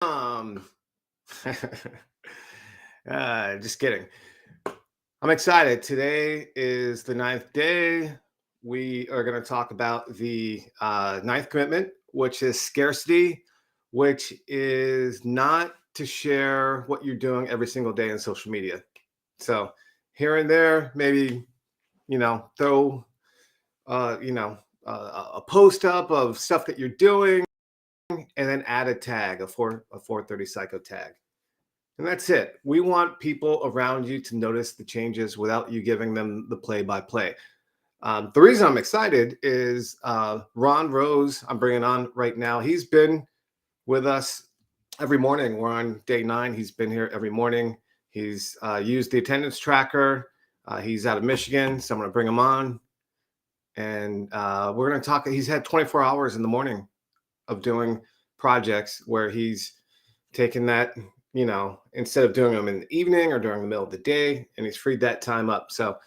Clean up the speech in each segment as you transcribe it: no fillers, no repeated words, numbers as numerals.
Um, just kidding. I'm excited. Today is the ninth day. We are going to talk about the ninth commitment, which is scarcity, which is not to share what you're doing every single day on social media. So here and there, maybe throw uh, you know a post up of stuff that you're doing, and then add a tag, a 430 psycho tag. And that's it. We want people around you to notice the changes without you giving them the play by play. The reason I'm excited is Ron Rose, I'm bringing on right now. He's been with us every morning. We're on day 9. He's been here every morning. He's used the attendance tracker. He's out of Michigan, so I'm going to bring him on. And we're going to talk. He's had 24 hours in the morning of doing projects where he's taken that, instead of doing them in the evening or during the middle of the day, and he's freed that time up. So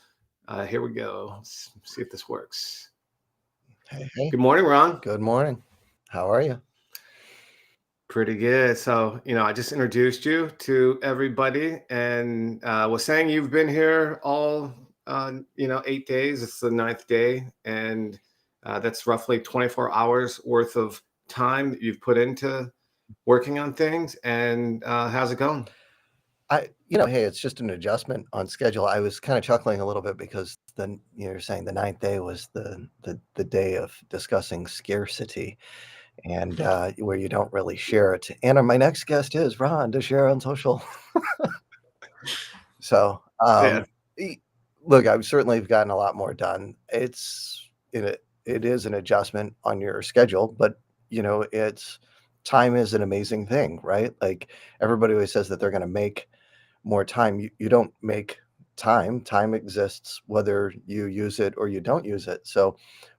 here we go. Let's see if this works. Hey, Good morning, Ron. good morning. How are you? Pretty good. So, I just introduced you to everybody and was saying you've been here all, 8 days. It's the ninth day. And that's roughly 24 hours worth of time that you've put into working on things. And how's it going? Hey, it's just an adjustment on schedule. I was kind of chuckling a little bit because then you're saying the ninth day was the day of discussing scarcity and where you don't really share it. And my next guest is Ron to share on social. So, Yeah. e- look, I've certainly gotten a lot more done. It is an adjustment on your schedule, but it's time is an amazing thing, right? Like everybody always says that they're going to make more time. You don't make time. Time exists whether you use it or you don't use it. So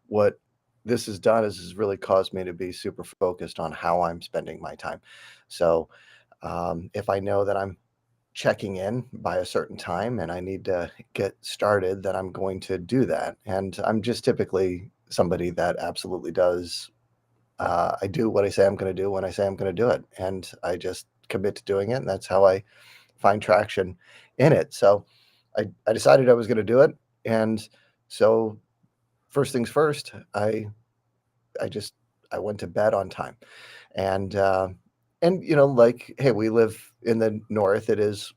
what this has done is really caused me to be super focused on how I'm spending my time. So if I know that I'm checking in by a certain time and I need to get started, then I'm going to do that. And I'm just typically somebody that absolutely does. I do what I say I'm going to do when I say I'm going to do it. And I just commit to doing it. And that's how I find traction in it. So I decided I was going to do it. And so first things first, I just I went to bed on time. And like, hey, we live in the north. It is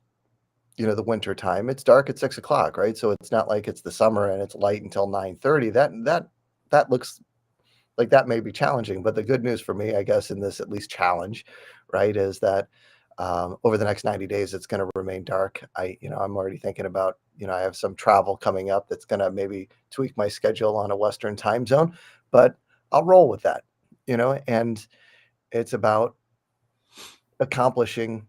the winter time. It's dark at 6 o'clock, right? So it's not like it's the summer and it's light until 9:30. That looks like that may be challenging. But the good news for me, I guess, in this at least challenge, right, is that over the next 90 days, it's going to remain dark. I'm already thinking about, I have some travel coming up that's going to maybe tweak my schedule on a Western time zone, but I'll roll with that, and it's about accomplishing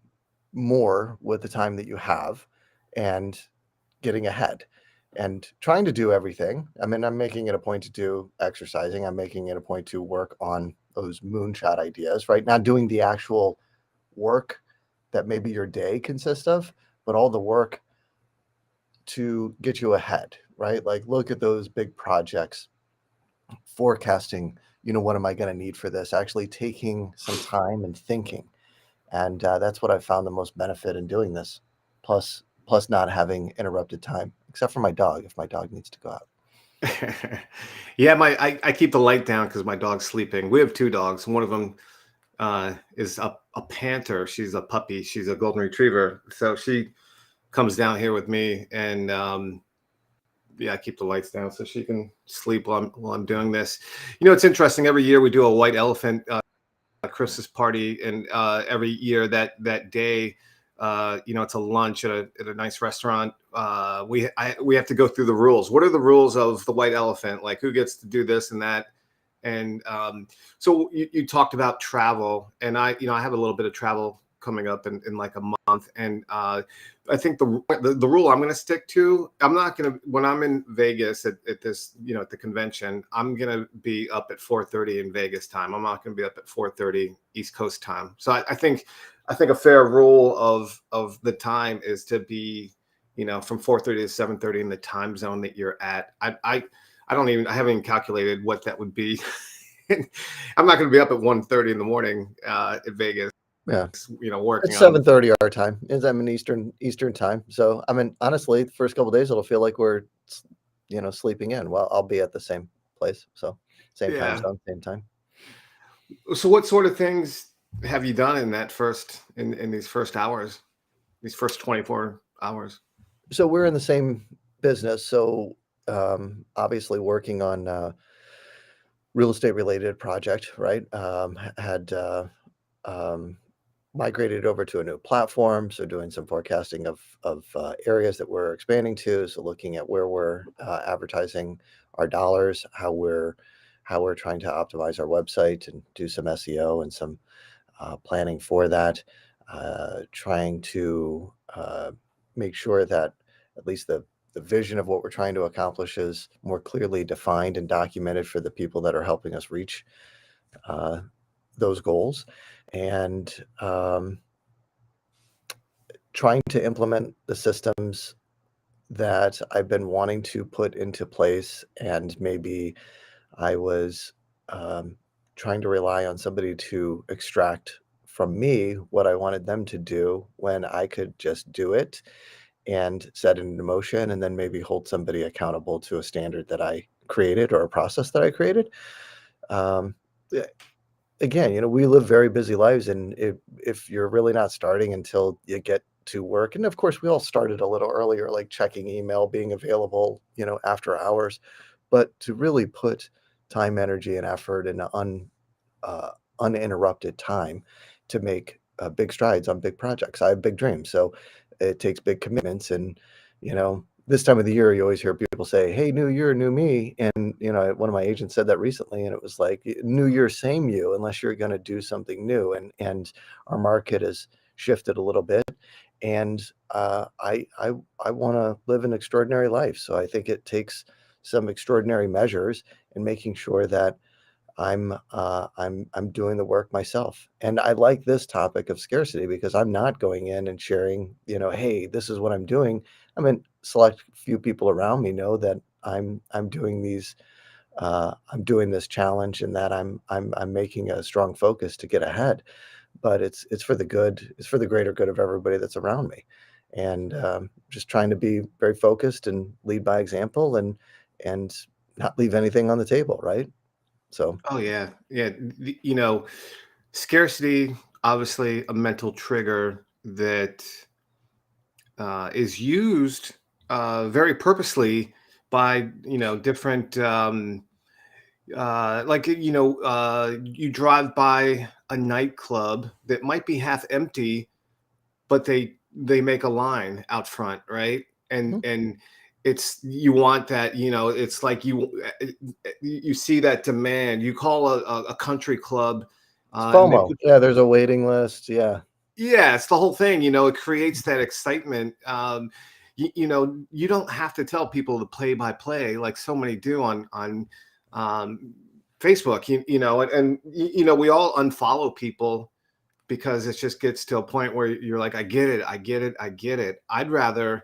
more with the time that you have and getting ahead and trying to do everything. I mean, I'm making it a point to do exercising. I'm making it a point to work on those moonshot ideas, right? Not doing the actual work that maybe your day consists of, but all the work to get you ahead, right? Like look at those big projects, forecasting, what am I going to need for this? Actually taking some time and thinking. And that's what I've found the most benefit in doing this. Plus not having interrupted time, except for my dog, if my dog needs to go out. Yeah, I keep the light down because my dog's sleeping. We have 2 dogs. One of them is a panther. She's a puppy. She's a golden retriever. So she comes down here with me, and yeah, I keep the lights down so she can sleep while I'm doing this. It's interesting. Every year we do a white elephant Christmas party, and every year that day, it's a lunch at a nice restaurant. We have to go through the rules. What are the rules of the white elephant? Like who gets to do this and that? And so you talked about travel, and I have a little bit of travel coming up in like a month, and I think the rule I'm going to stick to. I'm not going to when I'm in Vegas at this at the convention. I'm going to be up at 4:30 in Vegas time. I'm not going to be up at 4:30 East Coast time. So I think a fair rule of the time is to be from 4:30 to 7:30 in the time zone that you're at. I haven't even calculated what that would be. I'm not going to be up at 1:30 in the morning at Vegas. Yeah. working It's on. 7:30 our time. I'm in Eastern time. So, I mean, honestly, the first couple days, it'll feel like we're, sleeping in. Well, I'll be at the same place. So, same time Yeah. zone, same time. So what sort of things have you done in these first hours, these first 24 hours? So, we're in the same business. So, obviously, working on real estate related project, right? Had um, migrated over to a new platform, so doing some forecasting of areas that we're expanding to. So looking at where we're advertising our dollars, how we're trying to optimize our website and do some SEO and some planning for that. Trying to make sure that at least the vision of what we're trying to accomplish is more clearly defined and documented for the people that are helping us reach uh, those goals, and trying to implement the systems that I've been wanting to put into place. And maybe I was um, trying to rely on somebody to extract from me what I wanted them to do when I could just do it and set it into motion, and then maybe hold somebody accountable to a standard that I created or a process that I created. Um, yeah, Again, we live very busy lives, and if you're really not starting until you get to work, and of course we all started a little earlier, like checking email, being available, after hours, but to really put time, energy, and effort and uh, uninterrupted time to make big strides on big projects. I have big dreams, so it takes big commitments. And this time of the year, you always hear people say, "Hey, new year, new me." And one of my agents said that recently, and it was like, "New year, same you," unless you're going to do something new. And our market has shifted a little bit, and I want to live an extraordinary life. So I think it takes some extraordinary measures in making sure that I'm doing the work myself. And I like this topic of scarcity because I'm not going in and sharing, hey, this is what I'm doing. I mean, select few people around me know that I'm doing I'm doing this challenge, and that I'm making a strong focus to get ahead. But it's for the good, it's for the greater good of everybody that's around me. And just trying to be very focused and lead by example, and not leave anything on the table, right? So Oh yeah, yeah. Scarcity, obviously a mental trigger that is used very purposely by different like you drive by a nightclub that might be half empty, but they make a line out front, right? and mhm. and it's you want that, it's like you see that demand. You call a country club, It's and they FOMO. put, Yeah, there's a waiting list, yeah. yeah, it's the whole thing. It creates that excitement. You don't have to tell people the play by play like so many do on um, Facebook. We all unfollow people because it just gets to a point where you're like, I get it, I get it, I get it. I'd rather,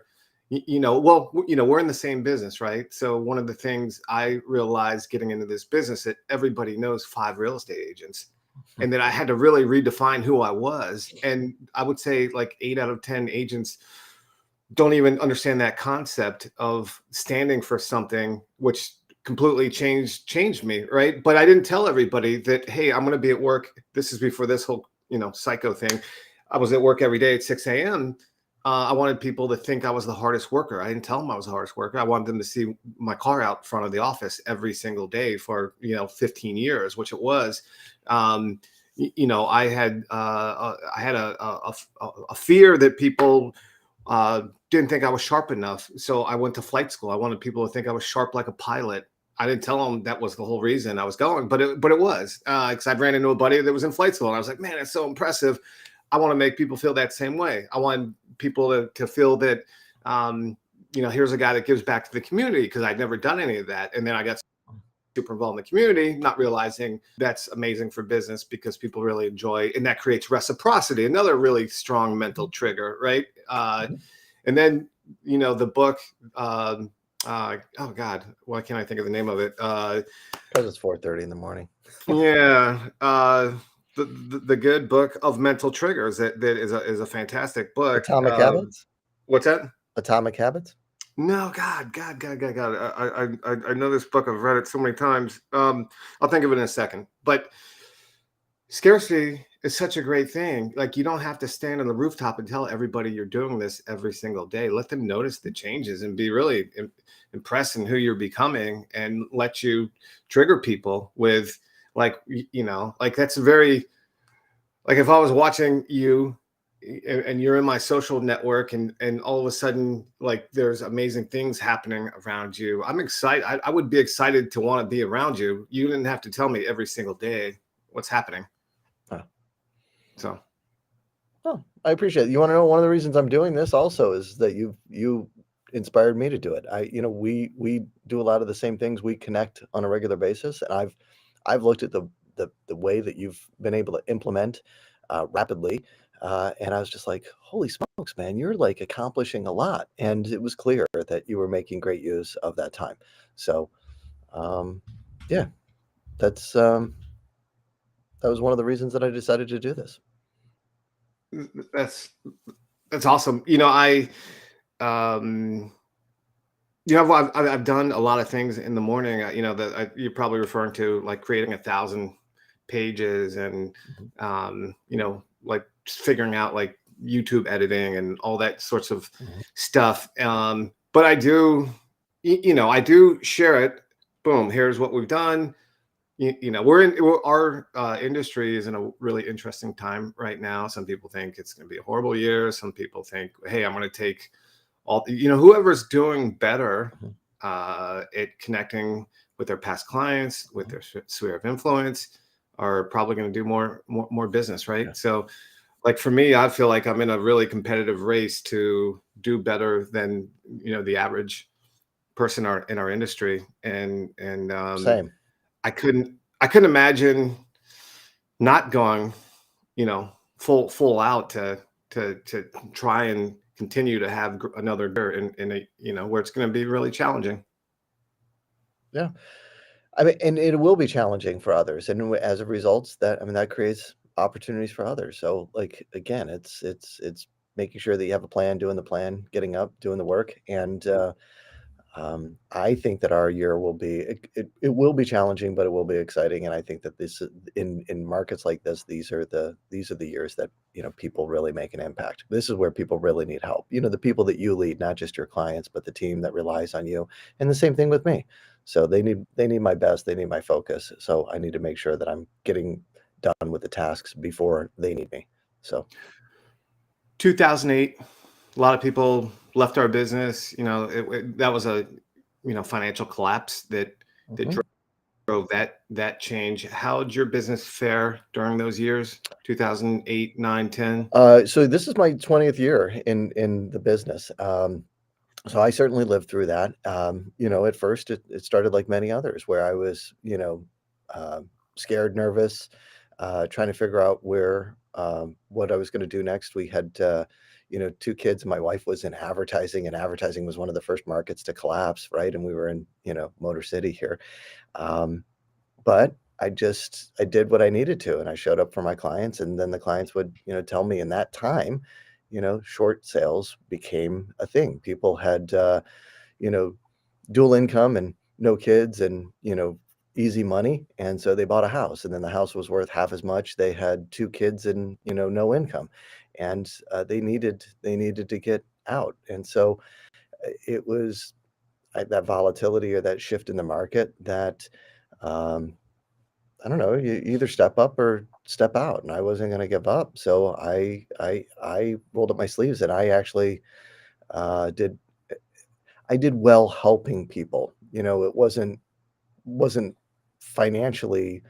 well, we're in the same business, right? So one of the things I realized getting into this business, that everybody knows 5 real estate agents, and that I had to really redefine who I was. And I would say like 8 out of 10 agents don't even understand that concept of standing for something, which completely changed me, right? But I didn't tell everybody that, hey, I'm going to be at work. This is before this whole psycho thing. I was at work every day at 6 a.m. I wanted people to think I was the hardest worker. I didn't tell them I was the hardest worker. I wanted them to see my car out front of the office every single day for 15 years, which it was. I had a fear that people didn't think I was sharp enough. So I went to flight school. I wanted people to think I was sharp like a pilot. I didn't tell them that was the whole reason I was going, but it was because I ran into a buddy that was in flight school, and I was like, man, it's so impressive. I want to make people feel that same way. I want people to feel that, here's a guy that gives back to the community, because I'd never done any of that. And then I got super involved in the community, not realizing that's amazing for business because people really enjoy, and that creates reciprocity, another really strong mental trigger, right? Mhm. And then the book, oh god, why can't I think of the name of it? 'Cause it's 4:30 in the morning. Yeah, the good book of mental triggers. That is a fantastic book. Atomic Habits? What's that? Atomic Habits? No, God. I know this book. I've read it so many times. I'll think of it in a second. But scarcity is such a great thing. Like, you don't have to stand on the rooftop and tell everybody you're doing this every single day. Let them notice the changes and be really impressed in who you're becoming, and let you trigger people with, like, like, that's very, like, if I was watching you and you're in my social network, and all of a sudden, like, there's amazing things happening around you, I'm excited. I would be excited to want to be around you. You didn't have to tell me every single day what's happening. Huh. So Oh, I appreciate it. You wanna know one of the reasons I'm doing this also is that you inspired me to do it. We do a lot of the same things. We connect on a regular basis, and I've looked at the way that you've been able to implement, rapidly, and I was just like, "Holy smokes, man, you're, like, accomplishing a lot," and it was clear that you were making great use of that time. So, um, yeah, that's, that was one of the reasons that I decided to do this. that's that's awesome. Um, I've done a lot of things in the morning. That you're probably referring to, like creating 1,000 pages, and Mhm, like just figuring out, like, YouTube editing and all that sorts of mhm, stuff. But I do share it. Boom, here's what we've done. Our industry is in a really interesting time right now. Some people think it's going to be a horrible year. Some people think, hey, I'm going to take whoever's doing better mhm, at connecting with their past clients, with mhm. their sphere of influence, are probably going to do more business, Yeah, right? So, like, for me, I feel like I'm in a really competitive race to do better than the average person in our industry. And same. I couldn't imagine not going, full out to try and continue to have another year in a where it's going to be really challenging. Yeah. I mean, and it will be challenging for others, and as a result, that creates opportunities for others. So, like, again, it's making sure that you have a plan, doing the plan, getting up, doing the work, and, I think that our year will be it will be challenging, but it will be exciting, and I think that this in markets like this, these are the years that, people really make an impact. This is where people really need help. The people that you lead, not just your clients, but the team that relies on you, and the same thing with me. So they need my best, they need my focus, so I need to make sure that I'm getting done with the tasks before they need me. So, 2008, a lot of people left our business. That was a financial collapse that mhm. drove that change. How did your business fare during those years? 2008, 9, 10. So this is my 20th year in the business. So I certainly lived through that. At first it started like many others where I was, scared, nervous, trying to figure out what I was going to do next. We had, two kids, and my wife was in advertising, and advertising was one of the first markets to collapse, right? And we were in, Motor City here. Um, but I did what I needed to, and I showed up for my clients, and then the clients would, tell me in that time, short sales became a thing. People had, you know, dual income and no kids and, easy money, and so they bought a house, and then the house was worth half as much. They had 2 kids and, no income, and, they needed to get out, and so, it was, that volatility or that shift in the market that, um I don't know, you either step up or step out, and I wasn't gonna give up, so I rolled up my sleeves, and I actually, did I did well helping people. It wasn't financially,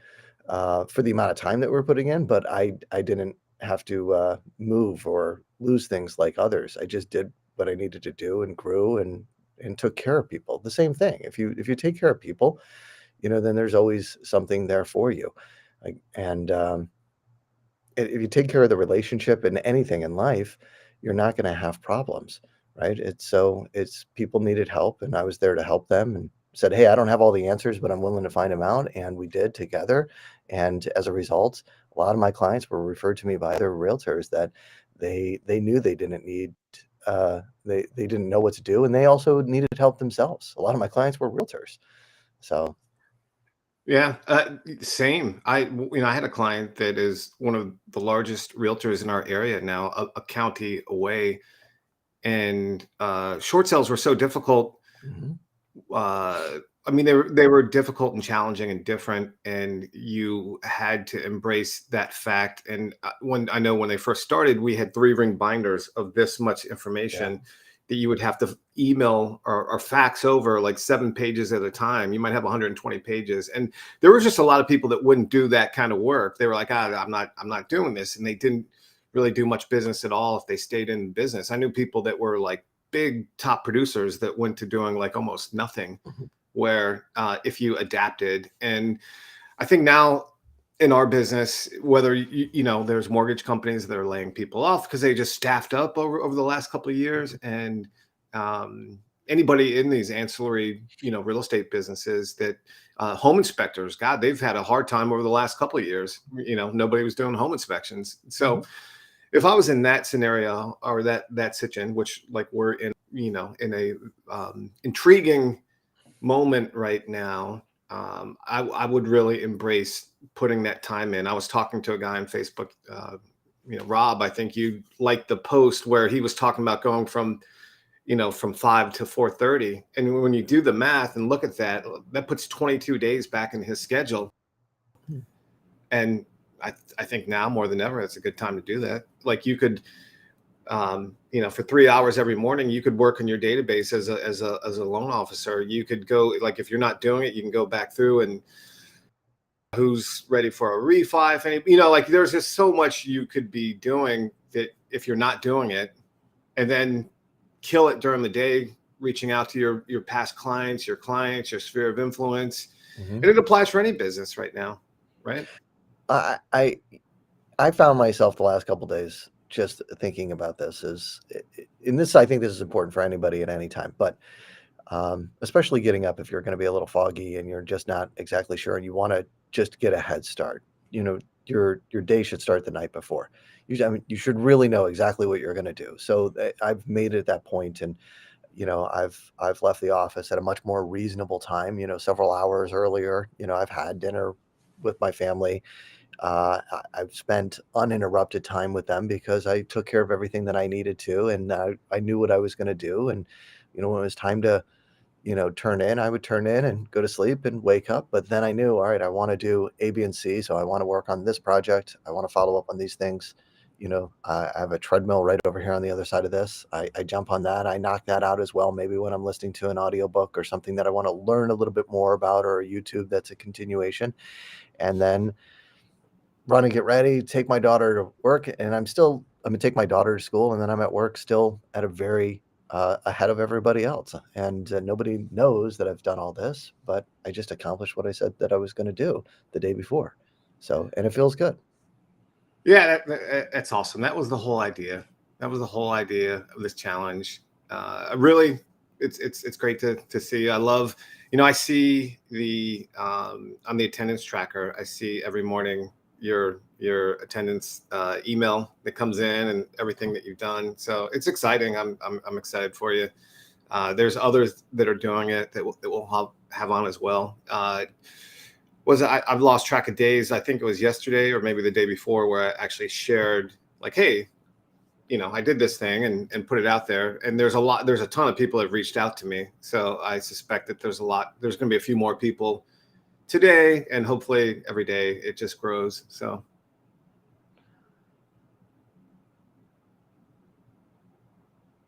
for the amount of time that we're putting in, but I didn't have to, move or lose things like others. I just did what I needed to do and grew and took care of people. The same thing. If you take care of people, then there's always something there for you. Like, and if you take care of the relationship and anything in life, you're not going to have problems, right? It's people needed help, and I was there to help them, and said, "Hey, I don't have all the answers, but I'm willing to find them out," and we did together. And as a result, A lot of my clients were referred to me by other realtors that they knew they didn't need, they didn't know what to do, and they also needed help themselves. A lot of my clients were realtors. So, Yeah, same. I had a client that is one of the largest realtors in our area now, a county away, and short sales were so difficult. mhm, I mean, they were difficult and challenging and different, and you had to embrace that fact. And when they first started, we had 3 ring binders of this much yeah, information that you would have to email or fax over like 7 pages at a time. You might have 120 pages, and there was just a lot of people that wouldn't do that kind of work. They were like, I'm not doing this, and they didn't really do much business at all if they stayed in business. I knew people that were like big top producers that went to doing like almost nothing, mhm, where if you adapted. And I think now in our business, whether there's mortgage companies that are laying people off because they just staffed up over the last couple of years, mhm, and um, anybody in these ancillary real estate businesses that home inspectors, God, they've had a hard time over the last couple of years. Nobody was doing home inspections. So mhm, if I was in that scenario or that situation, which like we're in, in a intriguing moment right now, I would really embrace putting that time in. I was talking to a guy on Facebook, Rob. I think you liked the post where he was talking about going from 5 to 4:30, and when you do the math and look at that, that puts 22 days back in his schedule. mhm, And I think now more than ever, it's a good time to do that. Like you could for 3 hours every morning, you could work in your database as a loan officer. You could go, like, if you're not doing it, you can go back through and who's ready for a refi. Like there's just so much you could be doing that if you're not doing it, and then kill it during the day, reaching out to your past clients, your sphere of influence. mhm. And it applies for any business right now, right? I I I found myself the last couple days just thinking about this and this, I think this is important for anybody at any time, but especially getting up if you're going to be a little foggy and you're just not exactly sure and you want to just get a head start. Your day should start the night before. I mean, you should really know exactly what you're going to do. So I've made it at that point, and I've left the office at a much more reasonable time. Several hours earlier. I've had dinner with my family. I've spent uninterrupted time with them because I took care of everything that I needed to, and I knew what I was going to do. And when it was time to turn in, I would turn in and go to sleep and wake up. But then I knew, all right, I want to do A, B, and C. So I want to work on this project. I want to follow up on these things. I have a treadmill right over here on the other side of this. I jump on that. I knock that out as well. Maybe when I'm listening to an audiobook or something that I want to learn a little bit more about, or a YouTube that's a continuation. And then run and get ready, take my daughter to work, and I'm gonna take my daughter to school, and then I'm at work still at a very ahead of everybody else. And nobody knows that I've done all this, but I just accomplished what I said that I was going to do the day before. So, and it feels good. Yeah, that's awesome. That was the whole idea. That was the whole idea of this challenge. Really, it's great to see. I love, I see on the attendance tracker. I see every morning your attendance email that comes in and everything that you've done. So it's exciting. I'm excited for you. There's others that are doing it that will have on as well. I've lost track of days. I think it was yesterday or maybe the day before where I actually shared like, hey, I did this thing and put it out there. And there's a ton of people that have reached out to me. So I suspect that there's going to be a few more people today, and hopefully every day it just grows. So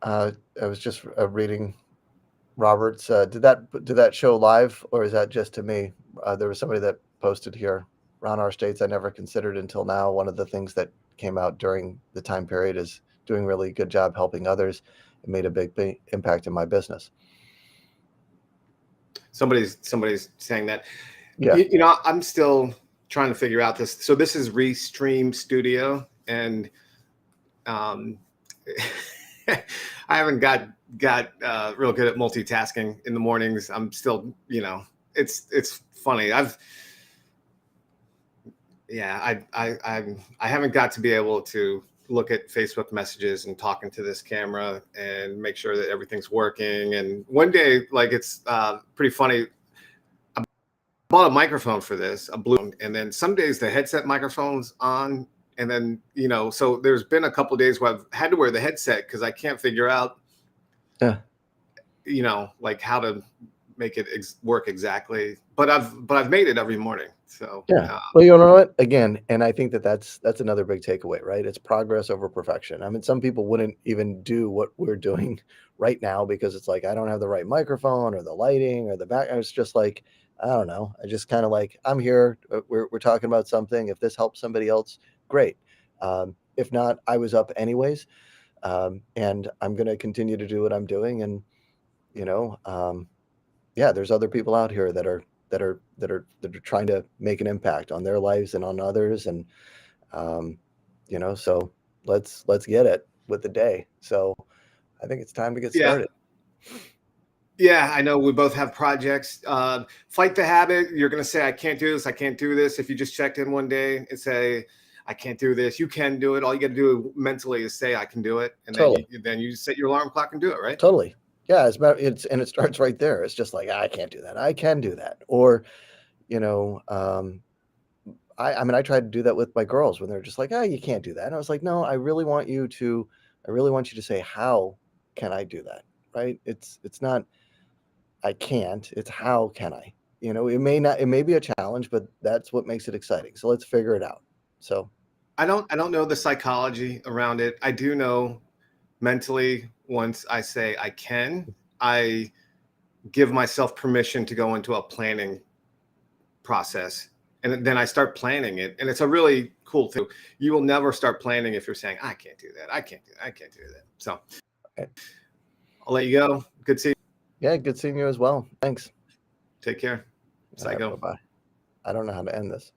I was just reading Roberts. Did that show live, or is that just to me? There was somebody that posted here. Ron R. states, I never considered until now. One of the things that came out during the time period is doing really good job helping others. It made a big impact in my business. somebody's saying that. Yeah. I'm still trying to figure out this. So this is Restream Studio, and um, I haven't got real good at multitasking in the mornings. I'm still, it's funny. Yeah, I haven't got to be able to look at Facebook messages and talking to this camera and make sure that everything's working. And one day, like it's pretty funny. I bought a microphone for this, a blue, and then some days the headset microphone's on, and then so there's been a couple days where I've had to wear the headset because I can't figure out, Yeah. like how to make it work exactly. But I've made it every morning. So Yeah. Well, you know what? Again, and I think that that's another big takeaway, right? It's progress over perfection. I mean, some people wouldn't even do what we're doing right now because it's like I don't have the right microphone or the lighting or the back. It's just like I don't know. I just kind of like I'm here. We're talking about something. If this helps somebody else, great. If not, I was up anyways, and I'm going to continue to do what I'm doing. And you know, yeah, there's other people out here that are trying to make an impact on their lives and on others, and um, so let's get it with the day. So I think it's time to get yeah. started. Yeah, I know we both have projects. Fight the habit. You're going to say, I can't do this. I can't do this. If you just checked in one day and say, I can't do this, you can do it. All you got to do mentally is say, I can do it. And then Totally, you set your alarm clock and do it, right? totally. Yeah, and it starts right there. It's just like I can't do that. I can do that. Or you know, I mean, I tried to do that with my girls when they're just like, oh, you can't do that. And I was like, no, I really want you to say, how can I do that? Right? It's not I can't. It's how can I? It may be a challenge, but that's what makes it exciting. So let's figure it out. So I don't know the psychology around it. I do know mentally, once I say I can, I give myself permission to go into a planning process, and then I start planning it, and it's a really cool thing. You will never start planning if you're saying, I can't do that, I can't do that, I can't do that. So okay. I'll let you go. Good seeing Yeah, good seeing you as well. Thanks. you. Take care. All right, Psycho. bye bye. I don't know how to end this.